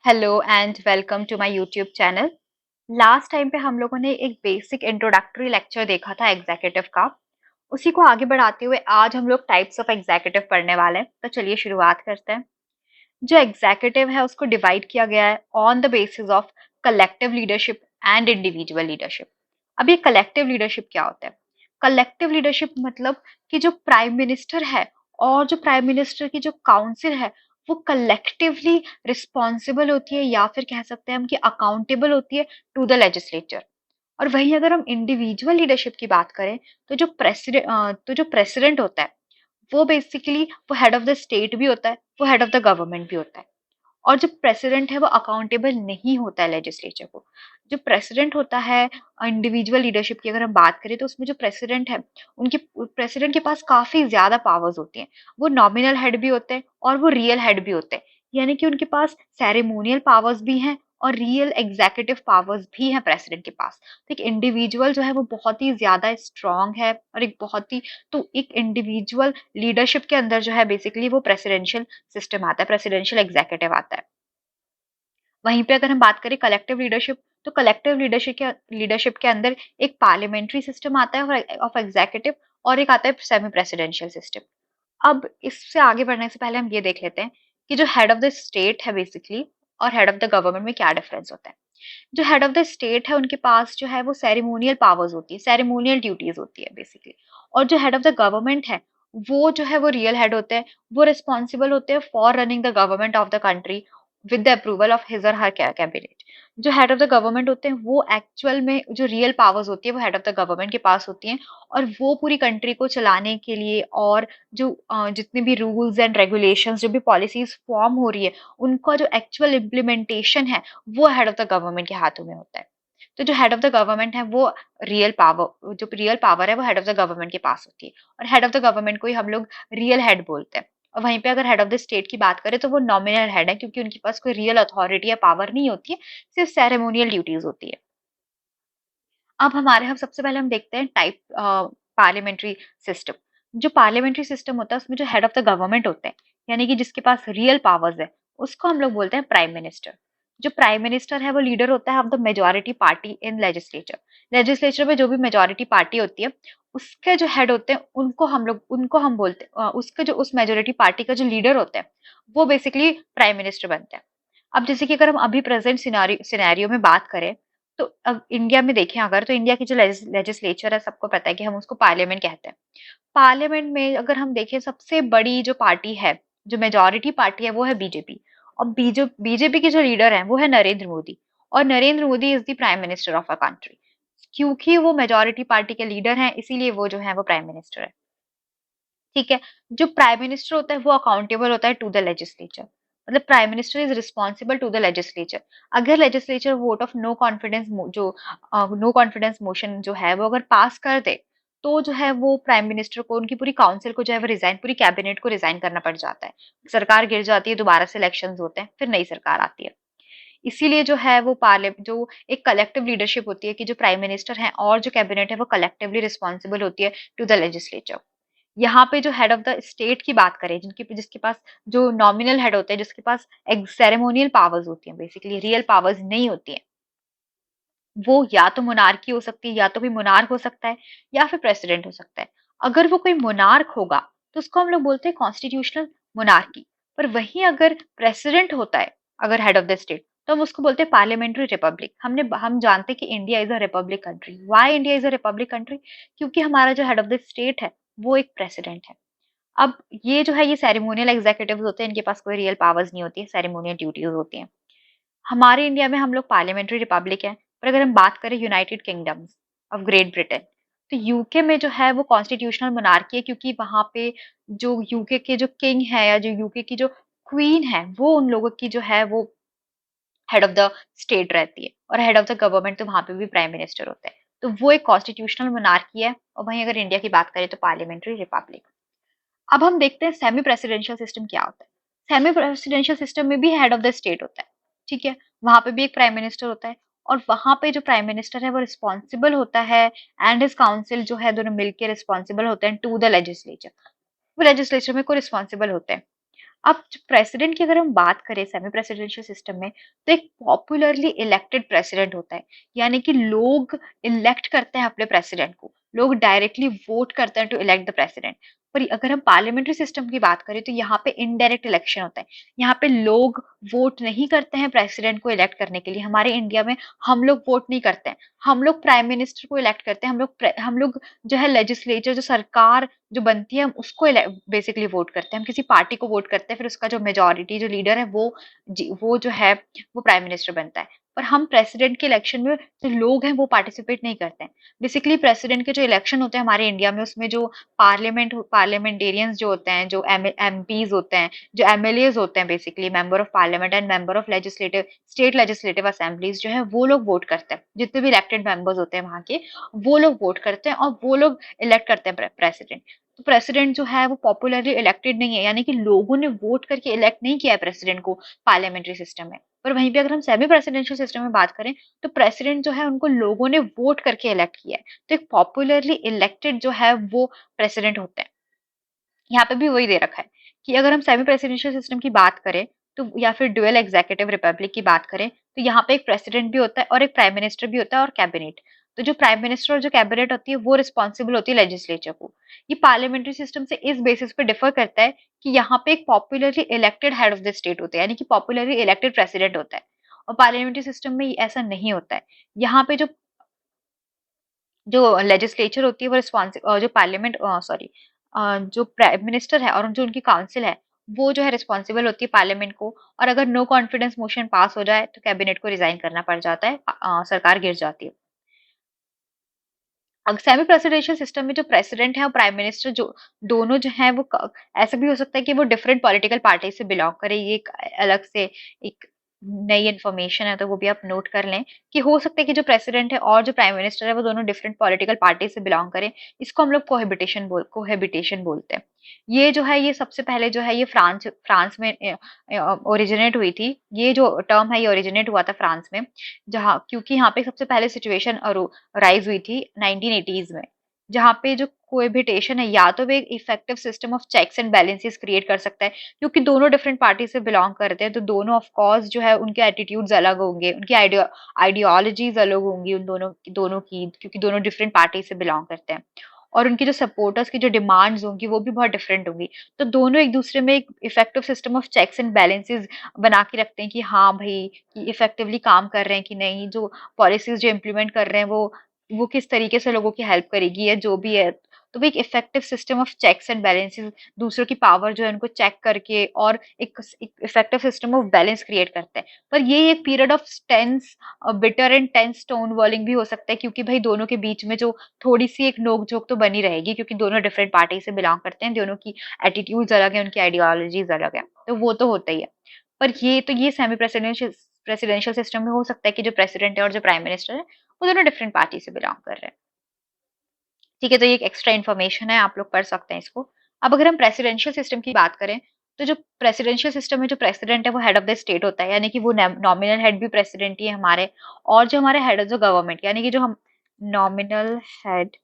Hello and welcome to my YouTube channel. Last time पे हम लोगों ने एक बेसिक इंट्रोडक्टरी लेक्चर देखा था एग्जीक्यूटिव का। उसी को आगे बढ़ाते हुए आज हम लोग टाइप्स ऑफ एग्जीक्यूटिव पढ़ने वाले हैं। तो चलिए शुरुआत करते हैं। जो एग्जीक्यूटिव है उसको डिवाइड किया गया है on the basis of collective leadership and individual leadership. अब ये कलेक्टिव लीडरशिप क्या होता है? कलेक्टिव लीडरशिप मतलब कि जो प्राइम मिनिस्टर है और जो प्राइम मिनिस्टर की जो काउंसिल है वो कलेक्टिवली रिस्पॉन्सिबल होती है, या फिर कह सकते हैं हम कि अकाउंटेबल होती है टू द लेजिस्लेचर। और वहीं अगर हम इंडिविजुअल लीडरशिप की बात करें तो जो प्रेसिडेंट होता है वो बेसिकली वो हेड ऑफ द स्टेट भी होता है, वो हेड ऑफ द गवर्नमेंट भी होता है। और जो प्रेसिडेंट है वो अकाउंटेबल नहीं होता है लेजिस्लेचर को। जो प्रेसिडेंट होता है इंडिविजुअल लीडरशिप की अगर हम बात करें तो उसमें जो प्रेसिडेंट है उनके प्रेसिडेंट के पास काफी ज्यादा पावर्स होती हैं। वो नॉमिनल हेड भी होते हैं और वो रियल हेड भी होते हैं, यानी कि उनके पास सेरेमोनियल पावर्स भी हैं और रियल एग्जीक्यूटिव पावर्स भी हैं प्रेसिडेंट के पास। तो एक इंडिविजुअल जो है वो बहुत ही ज्यादा स्ट्रांग है और एक बहुत ही तो एक इंडिविजुअल लीडरशिप के अंदर जो है बेसिकली वो प्रेसिडेंशियल सिस्टम आता है, प्रेसिडेंशियल एग्जीक्यूटिव आता है। वहीं पे अगर हम बात करें कलेक्टिव लीडरशिप, तो कलेक्टिव लीडरशिप के अंदर एक पार्लियामेंट्री सिस्टम आता है ऑफ एग्जीक्यूटिव और एक आता है सेमी प्रेसिडेंशियल सिस्टम। अब इससे आगे बढ़ने से पहले हम ये देख लेते हैं कि जो हेड ऑफ द स्टेट है बेसिकली और हेड ऑफ द गवर्नमेंट में क्या डिफरेंस होता है। जो हेड ऑफ द स्टेट है उनके पास जो है वो सेरेमोनियल पावर्स होती है, सेरेमोनियल ड्यूटीज होती है बेसिकली। और जो हेड ऑफ द गवर्नमेंट है वो जो है वो रियल हेड होते हैं। वो रिस्पॉन्सिबल होते हैं for running the government of the country with the approval of his और हर कैबिनेट। जो हेड ऑफ द गवर्नमेंट होते हैं वो एक्चुअल में जो रियल पावर्स होती है वो हेड ऑफ द गवर्नमेंट के पास होती हैं। और वो पूरी कंट्री को चलाने के लिए और जो जितने भी रूल्स एंड रेगुलेशंस, जो भी पॉलिसीज फॉर्म हो रही है, उनका जो एक्चुअल इम्प्लीमेंटेशन है वो हेड ऑफ द गवर्नमेंट के हाथों में होता है। तो जो हेड ऑफ द गवर्नमेंट है वो जो रियल पावर है वो हेड ऑफ द गवर्नमेंट के पास होती है। और हेड ऑफ द गवर्नमेंट को ही हम लोग रियल हेड बोलते हैं। और वहीं पे अगर हेड ऑफ द स्टेट की बात करें तो वो नॉमिनल हेड है, क्योंकि उनके पास कोई रियल अथॉरिटी या पावर नहीं होती है, सिर्फ सेरेमोनियल ड्यूटीज होती है। अब हम सबसे पहले हम देखते हैं टाइप पार्लियामेंट्री सिस्टम। जो पार्लियामेंट्री सिस्टम होता है उसमें जो हेड ऑफ द गवर्नमेंट होते हैं, यानी कि जिसके पास रियल पावर्स है, उसको हम लोग बोलते हैं प्राइम मिनिस्टर। जो प्राइम मिनिस्टर है वो लीडर होता है of the majority party in legislature. Legislature में जो भी मेजोरिटी पार्टी होती है उसके जो हेड होते हैं उनको हम बोलते हैं उसके जो उस मेजोरिटी पार्टी का जो लीडर होता है वो बेसिकली प्राइम मिनिस्टर बनता है। अब जैसे कि अगर हम अभी प्रेजेंट सिनेरियो में बात करें तो अब इंडिया में देखें अगर, तो इंडिया की जो लेजिस्लेचर है सबको पता है कि हम उसको पार्लियामेंट कहते हैं। पार्लियामेंट में अगर हम देखें सबसे बड़ी जो पार्टी है, जो मेजोरिटी पार्टी है वो है बीजेपी। और बीजेपी के जो लीडर हैं वो है नरेंद्र मोदी। और Narendra Modi is the prime minister of a country. क्योंकि वो मेजोरिटी पार्टी के लीडर हैं इसीलिए वो जो है वो प्राइम मिनिस्टर है। ठीक है। जो प्राइम मिनिस्टर होता है वो अकाउंटेबल होता है टू द लेजिस्लेचर। मतलब prime minister is responsible to the legislature. अगर legislature vote of no confidence जो नो कॉन्फिडेंस मोशन जो है वो अगर पास कर दे तो जो है वो प्राइम मिनिस्टर को, उनकी पूरी काउंसिल को जो है वो रिजाइन, पूरी कैबिनेट को रिजाइन करना पड़ जाता है। सरकार गिर जाती है, दोबारा से इलेक्शंस होते हैं, फिर नई सरकार आती है। इसीलिए जो है वो पार्लिया जो एक कलेक्टिव लीडरशिप होती है कि जो प्राइम मिनिस्टर है और जो कैबिनेट है वो कलेक्टिवली रिस्पॉन्सिबल होती है टू द लेजिस्लेचर। यहाँ पे जो हेड ऑफ द स्टेट की बात करें, जिसके पास जो नॉमिनल हेड होते हैं, जिसके पास सेरेमोनियल पावर्स होती हैं, बेसिकली रियल पावर्स नहीं होती हैं, वो या तो मोनार्की हो सकती है, या तो भी मोनार्क हो सकता है, या फिर प्रेसिडेंट हो सकता है। अगर वो कोई मोनार्क होगा तो उसको हम लोग बोलते हैं कॉन्स्टिट्यूशनल मोनार्की। पर वहीं अगर प्रेसिडेंट होता है, अगर हेड ऑफ द स्टेट, तो हम उसको बोलते हैं पार्लियामेंट्री रिपब्लिक। हम जानते हैं कि India is a republic country. Why India is a republic country? क्योंकि हमारा जो हेड ऑफ द स्टेट है वो एक प्रेसिडेंट है। अब ये जो है ये सेरेमोनियल एग्जीक्यूटिव होते हैं, इनके पास कोई रियल पावर्स नहीं होती है, सेरेमोनियल ड्यूटीज होती हैं। हमारे इंडिया में हम लोग पार्लियामेंट्री रिपब्लिक है। पर अगर हम बात करें United kingdoms of great Britain, तो यूके में जो है वो कॉन्स्टिट्यूशनल मोनार्की है, क्योंकि वहां पे जो यूके के जो किंग है या जो यूके की जो क्वीन है वो उन लोगों की जो है वो हेड ऑफ द स्टेट रहती है। और हेड ऑफ द गवर्नमेंट तो वहां पे भी प्राइम मिनिस्टर होता है। तो वो एक कॉन्स्टिट्यूशनल मोनार्की है। और वहीं अगर इंडिया की बात करें तो पार्लियामेंट्री रिपब्लिक। अब हम देखते हैं सेमी प्रेसिडेंशियल सिस्टम क्या होता है। सेमी प्रेसिडेंशियल सिस्टम में भी हेड ऑफ द स्टेट होता है। ठीक है। वहां पे भी एक प्राइम मिनिस्टर होता है। और वहां पे जो प्राइम मिनिस्टर है वो रिस्पॉन्सिबल होता है एंड हिज काउंसिल जो है दोनों मिलकर रिस्पॉन्सिबल होते हैं टू द लेजिस्लेचर। वो लेजिस्लेचर में को रिस्पॉन्सिबल होते हैं। अब प्रेसिडेंट की अगर हम बात करें सेमी प्रेसिडेंशियल सिस्टम में, तो एक पॉपुलरली इलेक्टेड प्रेसिडेंट होता है, यानी कि लोग इलेक्ट करते हैं अपने प्रेसिडेंट को, लोग डायरेक्टली वोट करते हैं टू इलेक्ट द प्रेसिडेंट। पर अगर हम पार्लियामेंट्री सिस्टम की बात करें तो यहाँ पे इनडायरेक्ट इलेक्शन होता है, यहाँ पे लोग वोट नहीं करते हैं प्रेसिडेंट को इलेक्ट करने के लिए। हमारे इंडिया में हम लोग वोट नहीं करते हैं, हम लोग प्राइम मिनिस्टर को इलेक्ट करते हैं, हम लोग जो है लेजिस्लेचर, जो सरकार जो बनती है, हम उसको बेसिकली वोट करते हैं, हम किसी पार्टी को वोट करते हैं, फिर उसका जो मेजोरिटी जो लीडर है वो जो है वो प्राइम मिनिस्टर बनता है। पर हम प्रेसिडेंट के इलेक्शन में जो लोग हैं वो पार्टिसिपेट नहीं करते हैं। बेसिकली प्रेसिडेंट के जो इलेक्शन होते हैं हमारे इंडिया में, उसमें जो पार्लियामेंटेरियंस जो होते हैं, जो एमपीज होते हैं, जो एमएलएज होते हैं, basically member of parliament and member of legislative state legislative assemblies जो है वो लोग वोट करते हैं, जितने भी इलेक्टेड मेंबर्स होते हैं वहां के, वो लोग वोट करते हैं और वो लोग इलेक्ट करते हैं प्रेसिडेंट। तो प्रेसिडेंट जो है वो पॉपुलरली इलेक्टेड नहीं है, यानी कि लोगों ने वोट करके इलेक्ट नहीं किया है प्रेसिडेंट को पार्लियामेंट्री सिस्टम में। पर वहीं पे अगर हम सेमी प्रेसिडेंशियल सिस्टम में बात करें, तो प्रेसिडेंट जो है उनको लोगों ने वोट करके इलेक्ट किया है, तो एक पॉपुलरली इलेक्टेड जो है वो प्रेसिडेंट होते हैं। यहाँ पे भी वही दे रखा है कि अगर हम सेमी प्रेसिडेंशियल सिस्टम की बात करें, तो या फिर ड्यूअल एग्जीक्यूटिव रिपब्लिक की बात करें, तो यहाँ पे एक प्रेसिडेंट भी होता है और एक प्राइम मिनिस्टर भी होता है और कैबिनेट। तो जो प्राइम मिनिस्टर और जो कैबिनेट होती है वो रिस्पॉन्सिबल होती है लेजिस्लेचर को। ये पार्लियामेंट्री सिस्टम से इस बेसिस पे डिफर करता है कि यहाँ पे एक popularly elected head of the state होता है, यानी कि पॉपुलरली इलेक्टेड प्रेसिडेंट होता है, और पार्लियामेंट्री सिस्टम में ऐसा नहीं होता है। यहाँ पे जो जो लेजिस्लेचर होती है वो जो पार्लियामेंट सॉरी जो प्राइम मिनिस्टर है और जो उनकी काउंसिल है, वो जो है रिस्पॉन्सिबल होती है पार्लियामेंट को। और अगर नो कॉन्फिडेंस मोशन पास हो जाए तो कैबिनेट को रिजाइन करना पड़ जाता है, सरकार गिर जाती है। सेमी प्रेसिडेंशियल सिस्टम में जो प्रेसिडेंट है और प्राइम मिनिस्टर जो दोनों जो है वो ऐसा भी हो सकता है कि वो डिफरेंट पॉलिटिकल पार्टी से बिलोंग करे। ये एक अलग से एक नई इन्फॉर्मेशन है, तो वो भी आप नोट कर लें कि हो सकता है कि जो प्रेसिडेंट है और जो प्राइम मिनिस्टर है वो दोनों डिफरेंट पॉलिटिकल पार्टी से बिलोंग करें। इसको हम लोग कोहेबिटेशन बोलते हैं। ये जो है ये सबसे पहले जो है ये फ्रांस फ्रांस में ओरिजिनेट हुई थी। ये जो टर्म है ये ओरिजिनेट हुआ था फ्रांस में, जहाँ क्योंकि यहाँ पे सबसे पहले सिचुएशन राइज हुई थी 1980s में, जहाँ पे जो कोएबिटेशन है या तो वे एक effective system of checks and balances create कर सकता है, क्योंकि दोनों डिफरेंट पार्टी से बिलोंग करते हैं, तो दोनों ऑफ कोर्स जो है उनके एटीट्यूड्स अलग होंगे, उनकी आइडियोलॉजीज अलग होंगी उन दोनों की, क्योंकि दोनों डिफरेंट पार्टी से बिलोंग करते हैं। और उनकी जो सपोर्टर्स की जो डिमांड्स होंगी वो भी बहुत डिफरेंट होंगी। तो दोनों एक दूसरे में एक effective system of checks and balances बना के रखते हैं कि हाँ भाई, कि इफेक्टिवली काम कर रहे हैं कि नहीं, जो पॉलिसीज जो इम्प्लीमेंट कर रहे हैं वो किस तरीके से लोगों की हेल्प करेगी या जो भी है। तो वो एक effective system of checks and balances, दूसरों की पावर जो है उनको चेक करके, और एक effective system of balance create करता है। पर ये एक period of tense bitter and tense tone walling भी हो सकता है, क्योंकि भाई दोनों के बीच में जो थोड़ी सी एक नोक झोंक तो बनी रहेगी, क्योंकि दोनों डिफरेंट पार्टी से बिलोंग करते हैं, दोनों की एटीट्यूड्स अलग है, उनकी आइडियोलॉजीज अलग है, तो वो तो होता ही है। पर ये सेमी प्रेसिडेंशियल प्रेसिडेंशियल सिस्टम में हो सकता है कि जो प्रेसिडेंट है और जो प्राइम मिनिस्टर है वो दोनों डिफरेंट पार्टी से बिलोंग कर रहे हैं। ठीक है, तो ये एक एक्स्ट्रा इन्फॉर्मेशन है, आप लोग पढ़ सकते हैं इसको। अब अगर हम प्रेसिडेंशियल सिस्टम की बात करें, तो जो प्रेसिडेंशियल सिस्टम में जो प्रेसिडेंट है वो हेड ऑफ द स्टेट होता है, यानी कि वो नॉमिनल हेड भी प्रेसिडेंट ही है हमारे। और जो हमारे हेड ऑफ द गवर्नमेंट, यानी कि जो हम नॉमिनल हेड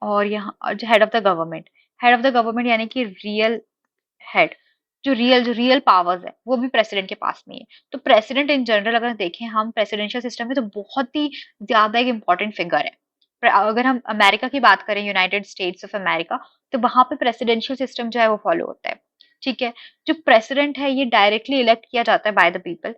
और यहाँ और जो हेड ऑफ द गवर्नमेंट यानी कि रियल हेड, जो रियल पावर्स है वो भी प्रेसिडेंट के पास में ही है। तो प्रेसिडेंट इन जनरल अगर देखें हम प्रेसिडेंशियल सिस्टम में, तो बहुत ही ज्यादा एक इम्पोर्टेंट फिगर है। अगर हम अमेरिका की बात करें, यूनाइटेड स्टेट्स ऑफ अमेरिका, तो वहां पे प्रेसिडेंशियल सिस्टम जो है वो फॉलो होता है। ठीक है, जो प्रेसिडेंट है ये डायरेक्टली इलेक्ट किया जाता है by the people.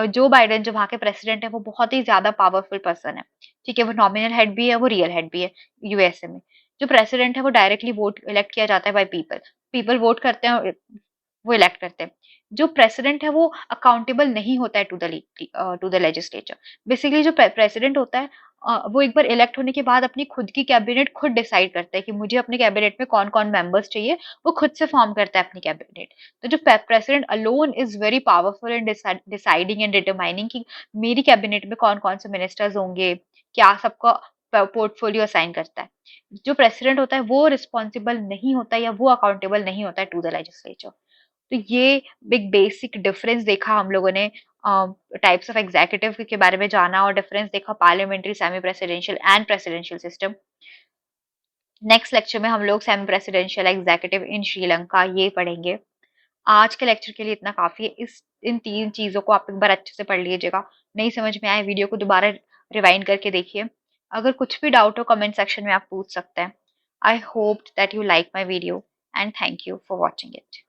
Joe Biden जो वहाँ के प्रेसिडेंट है वो बहुत ही ज्यादा पावरफुल पर्सन है। ठीक है, वो नॉमिनल हेड भी है, वो रियल हेड भी है यूएसए में। जो प्रेसिडेंट है वो डायरेक्टली वोट इलेक्ट किया जाता है बाय पीपल, पीपल वोट करते हैं और वो इलेक्ट करते हैं। जो प्रेसिडेंट है वो अकाउंटेबल नहीं होता है टू द लेजिस्लेचर। बेसिकली जो प्रेसिडेंट होता है वो एक बार इलेक्ट होने के बाद अपनी खुद की कैबिनेट खुद डिसाइड करता है कि मुझे अपने कैबिनेट में कौन कौन मेंबर्स चाहिए, वो खुद से फॉर्म करता है अपनी कैबिनेट। तो जो president alone is very powerful in deciding and determining कि मेरी कैबिनेट में कौन कौन से मिनिस्टर्स होंगे, क्या सबका पोर्टफोलियो असाइन करता है। जो प्रेसिडेंट होता है वो रिस्पॉन्सिबल नहीं होता या वो अकाउंटेबल नहीं होता है टू द लेजिस्लेचर। तो ये एक बेसिक डिफरेंस देखा हम लोगों ने, टाइप्स ऑफ एग्जीक्यूटिव के बारे में जाना और डिफरेंस देखा parliamentary, semi presidential and presidential system. Next lecture में हम लोग सेमी प्रेसिडेंशियल एग्जीक्यूटिव इन श्रीलंका ये पढ़ेंगे। आज के लेक्चर के लिए इतना काफ़ी है। इन 3 चीज़ों को आप एक बार अच्छे से पढ़ लीजिएगा। नहीं समझ में आए वीडियो को दोबारा रिवाइंड करके देखिए। अगर कुछ भी डाउट हो कमेंट सेक्शन में आप पूछ सकते हैं। I hope that you like my video and thank you for watching it.